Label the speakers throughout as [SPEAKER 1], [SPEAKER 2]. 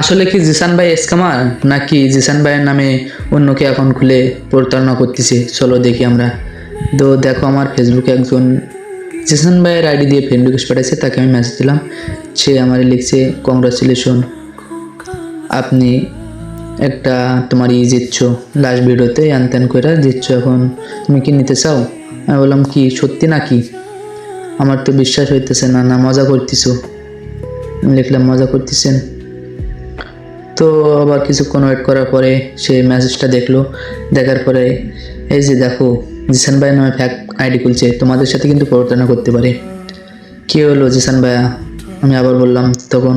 [SPEAKER 1] আসলে কি জিসান ভাই স্ক্যামার নাকি জিসান ভাইয়ের নামে অন্য কে অ্যাকাউন্ট খুলে প্রতারণা করতেছে? চলো দেখি আমরা। তো দেখো, আমার ফেসবুকে একজন জিসান ভাইয়ের আইডি দিয়ে ফ্রেন্ড রিকোয়েস্ট পাঠাইছে, তাকে আমি মেসেজ দিলাম। সে আমার লিখছে, কংগ্রাচুলেশন, আপনি একটা তোমার জিতছ, লাস্ট ভিডিওতে ত্যান করে জিতছ, এখন তুমি কি নিতে চাও? আমি বললাম কি সত্যি নাকি? আমার তো বিশ্বাস হইতেছে না, না মজা করতেছো? আমি লিখলাম মজা করতেছেন। তো আবার কিছুক্ষণ ওয়েট করার পরে সে মেসেজটা দেখলো, দেখার পরে এই যে দেখো, জিসান ভাই নামে ফ্যাক আইডি খুলছে, তোমাদের সাথে কিন্তু প্রতারণা করতে পারে। কী হলো জিসান ভাইয়া? আমি আবার বললাম। তখন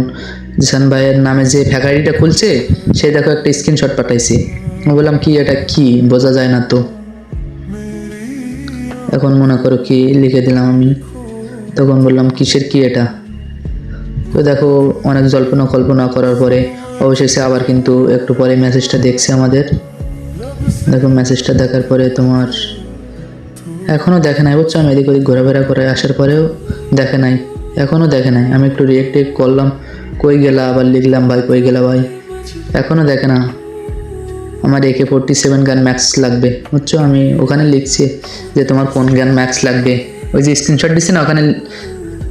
[SPEAKER 1] জিসান ভাইয়ের নামে যে ফ্যাক আইডিটা খুলছে সে দেখো একটা স্ক্রিনশট পাঠাইছে। আমি বললাম কি এটা কি বোঝা যায় না তো, এখন মনে করো কি লিখে দিলাম আমি। তখন বললাম কিসের কি এটা? তো দেখো, অনেক জল্পনা কল্পনা করার পরে অবশেষে আবার কিন্তু একটু পরে মেসেজটা দেখছে আমাদের। দেখো মেসেজটা দেখার পরে তোমার এখনও দেখে নাই, বুঝছো? আমি এদিক ওদিক ঘোরাফেরা করে আসার পরেও দেখে নাই, এখনও দেখে নাই। আমি একটু রিয়েক্ট করলাম, কই গেলা, আবার লিখলাম ভাই কই গেলা ভাই, এখনও দেখে না। আমার AK-47 গান ম্যাক্স লাগবে, বুঝছো? আমি ওখানে লিখছি যে তোমার কোন গান ম্যাক্স লাগবে, ওই যে স্ক্রিনশট দিচ্ছে না, ওখানে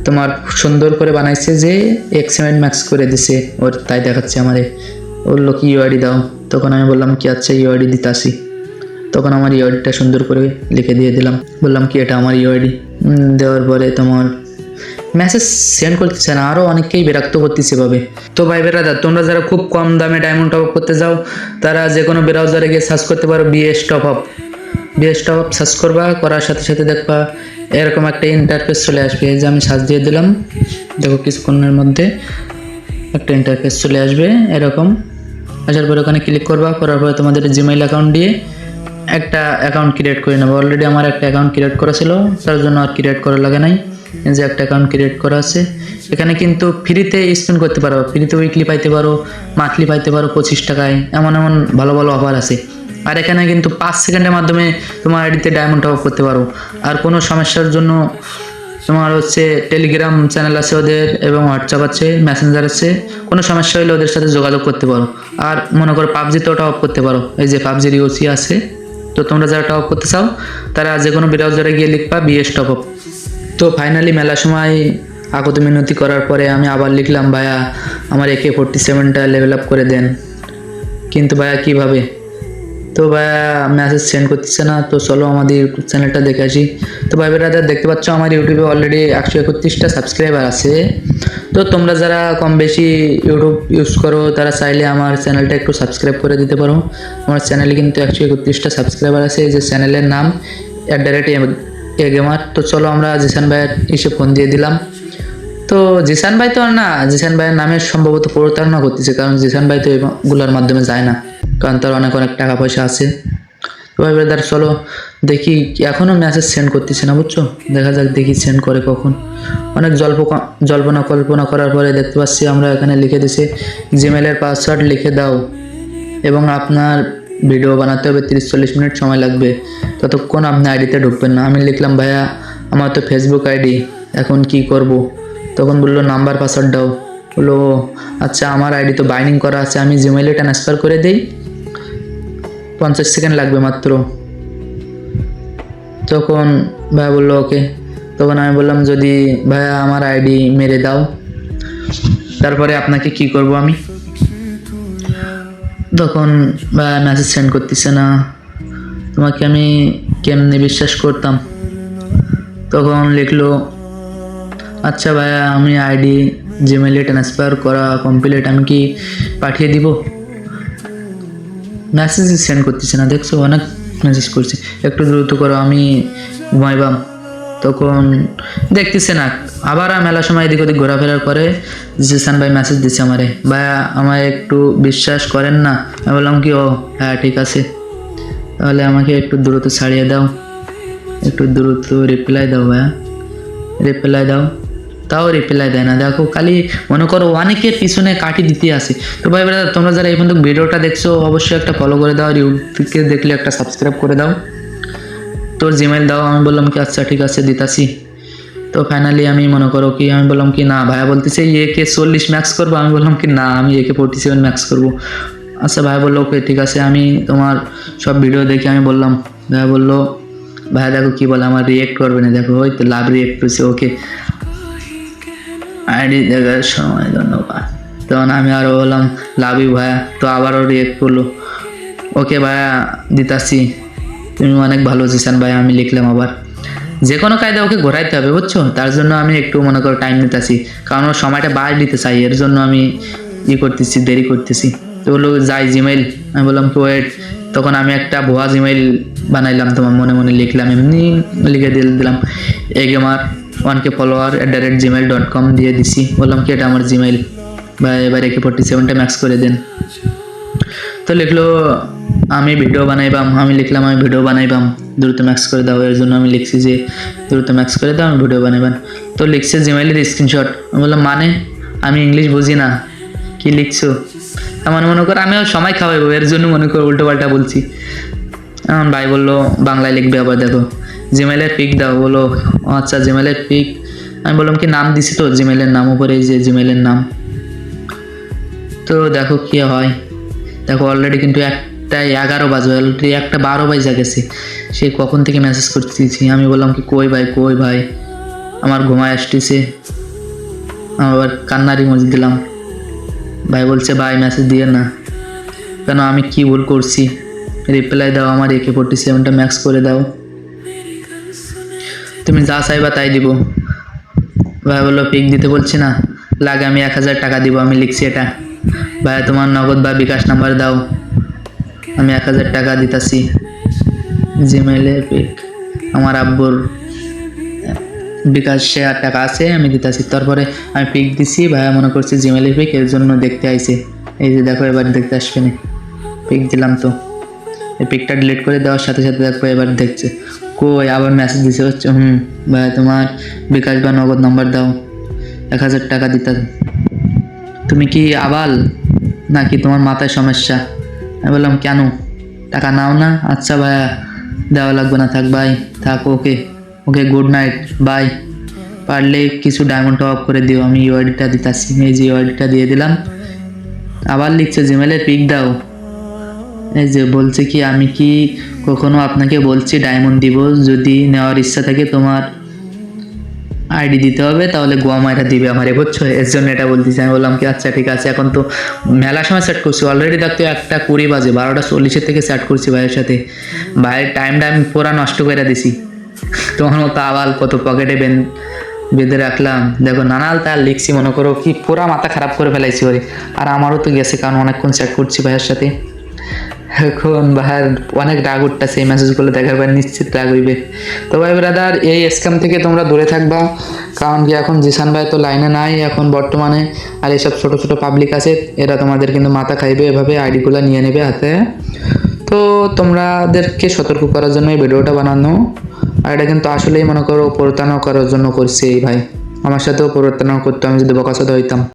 [SPEAKER 1] তোমার সুন্দর করে বানাইছে যে X7 ম্যাক্স করে দিছে ওর, তাই দেখাচ্ছে আমারে। বললো কি ইউআইডি দাও। তখন আমি বললাম কি আচ্ছা ইউআইডি দিতে আসি। তখন আমার ইউআইডিটা সুন্দর করে লিখে দিয়ে দিলাম, বললাম কি এটা আমার ইউআইডি। দেওয়ার পরে তোমার মেসেজ সেন্ড করতেছে না, আরও অনেককেই বিরক্ত করতেছে ভাবে। তো ভাই বেরাদার, তোমরা যারা খুব কম দামে ডায়মন্ড টপ আপ করতে যাও তারা যে কোনো ব্রাউজারে গিয়ে সার্চ করতে পারো BS top up. BS top up search করবা, করার সাথে সাথে দেখবা এরকম একটা ইন্টারফেস চলে আসবে। এই যে আমি সার্চ দিয়ে দিলাম, দেখো কিছুক্ষণের মধ্যে একটা ইন্টারফেস চলে আসবে এরকম। আসার পরে ওখানে ক্লিক করবা, করার পরে তোমাদের জিমেইল অ্যাকাউন্ট দিয়ে একটা অ্যাকাউন্ট ক্রিয়েট করে নেবো। অলরেডি আমার একটা অ্যাকাউন্ট ক্রিয়েট করা ছিল, তার জন্য আর ক্রিয়েট করা লাগে নাই। এই যে একটা অ্যাকাউন্ট ক্রিয়েট করা আছে। এখানে কিন্তু ফ্রিতে স্পেন্ড করতে পারো, ফ্রিতে উইকলি পাইতে পারো, মান্থলি পাইতে পারো 25 টাকায়, এমন এমন ভালো ভালো অফার আছে। আর এখানে কিন্তু 5 সেকেন্ডের মাধ্যমে তোমার আইডিতে ডায়মন্ড টপ আপ করতে পারো। আর কোনো সমস্যার জন্য তোমার হচ্ছে টেলিগ্রাম চ্যানেল আছে ওদের, এবং হোয়াটসঅ্যাপ আছে, মেসেঞ্জার আছে। কোনো সমস্যা হলে ওদের সাথে যোগাযোগ করতে পারো। আর মনে করো পাবজিতেও টপ আপ করতে পারো, এই যে পাবজির ইউসি আছে। তো তোমরা যারা টপ আপ করতে চাও তারা যে কোনো ব্রাউজারে গিয়ে লিখবা বিএস টপ আপ। তো ফাইনালি মেলা সময় আগত মিনতি করার পরে আমি আবার লিখলাম ভাইয়া আমার AK-47টা লেভেল আপ করে দেন। কিন্তু ভাইয়া কীভাবে? তো ভাইয়া মেসেজ সেন্ড করতেছে না। তো চলো আমাদের ইউটিউব চ্যানেলটা দেখে আসি। তো ভাই ব্রাদার, দেখতে পাচ্ছ আমার ইউটিউবে অলরেডি 131টা সাবস্ক্রাইবার আছে। তো তোমরা যারা কম বেশি ইউটিউব ইউজ করো তারা চাইলে আমার চ্যানেলটা একটু সাবস্ক্রাইব করে দিতে পারো। আমার চ্যানেলে কিন্তু 131টা সাবস্ক্রাইবার আছে। এই যে চ্যানেলের নাম @agmer। তো চলো আমরা জিসান ভাইয়ের এসে ফোন দিয়ে দিলাম। তো জিসান ভাই তো আর না, জিসান ভাইয়ের নামে সম্ভবত প্রতারণা করতেছে, কারণ জিসান ভাই তো এগুলোর মাধ্যমে যায় না, কারণ তার অনেক অনেক টাকা পয়সা আছে। তো ভাই ব্রাদার চলো দেখি, এখনও মেসেজ সেন্ড করতেছে না, বুঝছো? দেখা যাক দেখি সেন্ড করে কখন। অনেক জল্পনা কল্পনা করার পরে দেখতে পাচ্ছি আমরা এখানে লিখে দিছে জিমেলের পাসওয়ার্ড লিখে দাও এবং আপনার ভিডিও বানাতে হবে 30-40 মিনিট সময় লাগবে, ততক্ষণ আপনি আইডিতে ঢুকবেন না। আমি লিখলাম ভাইয়া আমার তো ফেসবুক আইডি, এখন কি করব? তখন বললো নাম্বার পাসওয়ার্ড দাও। বললো আচ্ছা আমার আইডি তো বাইন্ডিং করা আছে, আমি জিমেলে ট্রান্সফার করে দিই, 50 সেকেন্ড লাগবে মাত্র। তখন ভাইয়া বললো ওকে। তখন আমি বললাম যদি ভাইয়া আমার আইডি মেরে দাও তারপরে আপনাকে কি করব আমি? তখন ভাইয়া মেসেজ সেন্ড করতেছে না, তোমাকে আমি কেমনে বিশ্বাস করতাম? তখন লিখলো আচ্ছা ভাইয়া আমি আইডি জিমেলে ট্রান্সফার করা কমপ্লিট, আমি কি পাঠিয়ে দিব? মেসেজ সেন্ড করতেছে না, দেখছো অনেক মেসেজ করছে, একটু দ্রুত করো আমি ঘুমাইবাম। তখন দেখতেছে না। আবার মেলা সময় এদিক ওদিক ঘোরাফেরার পরে জিসান ভাই মেসেজ দিচ্ছে আমারে, ভাইয়া আমায় একটু বিশ্বাস করেন না? আমি বললাম কি ও হ্যাঁ ঠিক আছে, তাহলে আমাকে একটু দ্রুত ছাড়িয়ে দাও, একটু দ্রুত রিপ্লাই দাও ভাইয়া, রিপ্লাই দাও। তাও রিপ্লাই দেয় না। দেখো খালি মনে করো অনেকের পিছনে কাটি দিতে আসে। তো ভাই ব্রাদার, তোমরা যারা এই পর্যন্ত ভিডিওটা দেখছো অবশ্যই একটা ফলো করে দাও, আর ইউটিউবকে দেখলে একটা সাবস্ক্রাইব করে দাও। তোর জিমেল দাও। আমি বললাম কি আচ্ছা ঠিক আছে দিতাছি। তো ফাইনালি আমি মনে করো কি আমি বললাম কি না, ভাইয়া বলতেছে একে 40 ম্যাক্স করবো, আমি বললাম কি না আমি একে 47 ম্যাক্স করবো। আচ্ছা ভাইয়া বললো ওকে ঠিক আছে, আমি তোমার সব ভিডিও দেখে আমি বললাম, ভাইয়া বললো ভাইয়া দেখো কি বলে আমার রিয়েক্ট করবে না, দেখো ওই তো লাভ রিয়েক্ট করছে ওকে আইডি দেখার সময় ধন্যবাদ। তখন আমি আরও বললাম লাভ ইউ ভাইয়া, তো আবারও রিয়েক্ট করলো ওকে ভাইয়া দিতাছি, তুমি অনেক ভালো জিসান ভাইয়া। আমি লিখলাম আবার যে কোনো কায়দা ওকে ঘোরাইতে হবে বুঝছো, তার জন্য আমি একটু মনে করো টাইম নিতেছি, কারণ ওর সময়টা বাড় দিতে চাই, এর জন্য আমি করতেছি দেরি করতেছি। তো বললো যাই জিমেইল, আমি বললাম কি ওয়েট, তখন আমি একটা ভুয়া জিমেইল বানাইলাম, তোমার মনে মনে লিখলাম এমনি লিখে দিলাম এগেমার1K ফলোয়ার @gmail.com দিয়ে দিছি, বললাম কি এটা আমার জিমেইল বা এবার একে 47টা ম্যাক্স করে দেন। তো লিখলো আমি ভিডিও বানাইবাম, আমি লিখলাম আমি ভিডিও বানাইবাম দ্রুত ম্যাক্স করে দাও, এর জন্য আমি লিখছি যে দ্রুত ম্যাক্স করে দাও আমি ভিডিও বানাইবাম। তো লিখছে জিমেইলের স্ক্রিনশট, আমি বললাম মানে আমি ইংলিশ বুঝি না কি লিখছো, আমার মনে করো আমিও সময় খাওয়াইবো এর জন্য মনে করো উল্টো পাল্টা বলছি। আমার ভাই বললো বাংলায় লিখবে, আবার দেখো জিমেইলের পিক দাও, বলো আচ্ছা জিমেইলের পিক, আমি বললাম কি নাম দিছি তো জিমেইলের নাম উপরে, এই যে জিমেইলের নাম। তো দেখো কি হয়, দেখো অলরেডি কিন্তু 1:11 বাজে, অলরেডি 1:12 বাজে গেছে, সে কখন থেকে মেসেজ করতেছি। আমি বললাম কি কই ভাই আমার ঘুমায় আসতেছে, আমি আবার কান্নার ইমোজি দিলাম। ভাই বলছে ভাই মেসেজ দিয়ে না কেন, আমি কি ভুল করছি, রিপ্লাই দাও আমার একে 47টা ম্যাক্স করে দাও, তুমি যা চাইবা তাই দিব। ভাই বললো পিক দিতে বলছি না, লাগে আমি 1000 টাকা দিব, আমি লিখছি এটা ভাই তোমার নগদ বা বিকাশ নাম্বার দাও, আমি 1000 টাকা দিতাছি। জিমেইলের পিক আমার আব্বুর বিকাশ শেয়ার টাকা আছে আমি দিতাছি, তারপরে আমি পিক দিছি, ভাইয়া মনে করছি জিমেইলের পিক, এর জন্য দেখতে আইছে, এই যে দেখো এবার দেখতে আসবে না, পিক দিলাম তো এই পিকটা ডিলিট করে দেওয়ার সাথে সাথে দেখো এবার দেখছে কই আবার মেসেজ দিছে হচ্ছে ভাইয়া তোমার বিকাশ বা নগদ নাম্বার দাও 1000 টাকা দিতে, তুমি কি আবাল নাকি তোমার মাথায় সমস্যা। আমি বললাম কেন টাকা নাও না, আচ্ছা ভাইয়া দেওয়া লাগবে না, থাক ভাই থাক, ওকে গুড নাইট বাই, পারলে কিছু ডায়মন্ড টপ আপ করে দিও, আমি ইউআইডিটা দিতাছি, এই যে ইউআইডিটা দিয়ে দিলাম। আবার লিখছে জিমেইলের পিক দাও, এই যে বলছে কি আমি কি কখনো আপনাকে বলছি ডায়মন্ড দিব, যদি নেওয়ার ইচ্ছা থাকে তোমার আইডি দিতে হবে, তাহলে গোয়া মাইরা দিবে আমারে বুঝছো, এর জন্য এটা বলতেছি। আমি বললাম কি আচ্ছা ঠিক আছে, এখন তো মেলার সময় সেট করছি অলরেডি, দেখতো 1:20 বাজে, 12:40 থেকে সেট করছি ভাইয়ের সাথে, ভাইয়ের টাইমটা আমি পুরা নষ্ট করে দিছি, তোমার মতো আবার কত পকেটে বেঁধে রাখলাম। দেখো নানাল তার লিখছি মনে করো কি পুরা মাথা খারাপ করে ফেলাইছি ওরে, আর আমারও তো গেছে কারণ অনেকক্ষণ চ্যাট করছি ভাইয়ের সাথে, এখন ভাইয়ের অনেক রাগ উঠতেছে, এই মেসেজগুলো দেখার পর নিশ্চিত রাগ হইবে। তো ভাই ব্রাদার এই স্ক্যাম থেকে তোমরা দূরে থাকবা, কারণ কি এখন জিসান ভাই তো লাইনে নাই এখন বর্তমানে, আর এইসব ছোট ছোট পাবলিক আছে এরা তোমাদের কিন্তু মাথা খাইবে, এভাবে আইডিগুলো নিয়ে নেবে হাতে। তো তোমাদেরকে সতর্ক করার জন্য এই ভিডিওটা বানানো, আর এটা কিন্তু আসলেই মনে করো প্রতারণা করার জন্য করছি এই ভাই, আমার সাথেও প্রতারণা করতো আমি যদি বকাচোদা হইতাম।